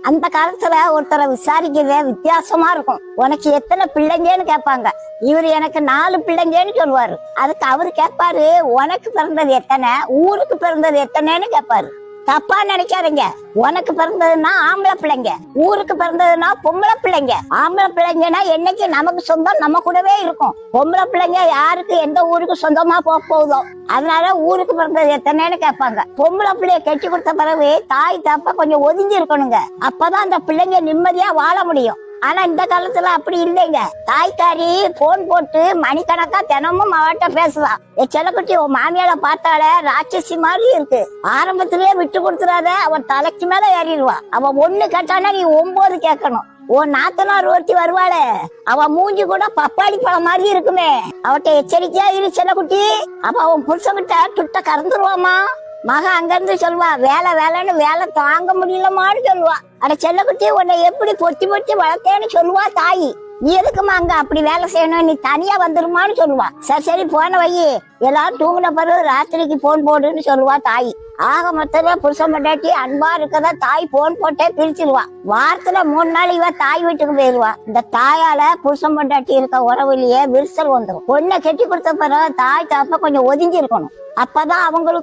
அந்த காலத்துல ஒருத்தரை விசாரிக்கிறதே வித்தியாசமா இருக்கும். உனக்கு எத்தனை பிள்ளைங்கன்னு கேட்பாங்க. இவரு எனக்கு 4 பிள்ளைங்கன்னு சொல்லுவாரு. அதுக்கு அவரு கேட்பாரு, உனக்கு பிறந்தது எத்தனை, ஊருக்கு பிறந்தது எத்தனைன்னு கேட்பாரு. தப்பா நினைக்காதீங்க. உனக்கு பிறந்ததுன்னா ஆம்பளை பிள்ளைங்க, ஊருக்கு பிறந்ததுன்னா பொம்பளை பிள்ளைங்க. ஆம்பளை பிள்ளைங்கன்னா என்னைக்கு நமக்கு சொந்தம் நம்ம கூடவே இருக்கும். பொம்பளை பிள்ளைங்க யாருக்கு எந்த ஊருக்கு சொந்தமா போகுதோ அதனால ஊருக்கு பிறந்தது எத்தனைன்னு கேட்பாங்க. பொம்பளை பிள்ளைய கட்டி கொடுத்த பிறகு தாய் தப்ப கொஞ்சம் ஒதுங்கி இருக்கணுங்க. அப்பதான் அந்த பிள்ளைங்க நிம்மதியா வாழ முடியும். ஆனா இந்த காலத்துல அப்படி இல்லைங்க. தாய்க்காரி போன் போட்டு மணிக்கணக்கா தினமும் அவட்ட பேசலாம். செல்லக்குட்டி உன் மாமியார பார்த்தால ராட்சசி மாதிரி இருக்கு, ஆரம்பத்திலேயே விட்டு கொடுத்துறாத, அவன் தலைக்கு மேல ஏறிடுவா. அவன் 1 கேட்டானா நீ 9 கேட்கணும். உன் நாத்தனார் ஒருத்தி வருவாளே, அவ மூஞ்சி கூட பப்பாளி பழம் மாதிரி இருக்குமே, அவட்ட எச்சரிக்கையா இரு செல்லக்குட்டி. அப்ப அவன் புருஷன்கிட்ட துட்ட கறந்துருவாமா. மக அங்க இருந்து சொல்வா, வேலை வேலைன்னு வேலை தாங்க முடியலமான்னு சொல்லுவா. அட செல்லக்குட்டி உன்னை எப்படி பொத்தி பொத்தி வளர்த்தேன்னு சொல்லுவா தாயி. நீ எதுக்குமா அங்க அப்படி வேலை செய்யணும், நீ தனியா வந்துருமான்னு சொல்லுவா. சரி போன வை, எல்லாரும் தூங்கின பிறகு ராத்திரிக்கு போன் போடுன்னு சொல்லுவா தாயி. ஆக மொத்தத்துல புருஷன் பொண்டாட்டி அன்பா இருக்கதா தாய் போன் போட்டே பிரிச்சிருவா. வாரத்துல 3 நாள் இவ தாய் வீட்டுக்கு போயிருவா. இந்த தாயால புருஷன் பொண்டாட்டி இருக்க உறவுலயே விரிசல் வந்துடும். பொண்ணை கெட்டி கொடுத்த பிறகு தாய் தாப்ப கொஞ்சம் ஒதுங்கி இருக்கணும். அப்பதான் அவங்களுக்கு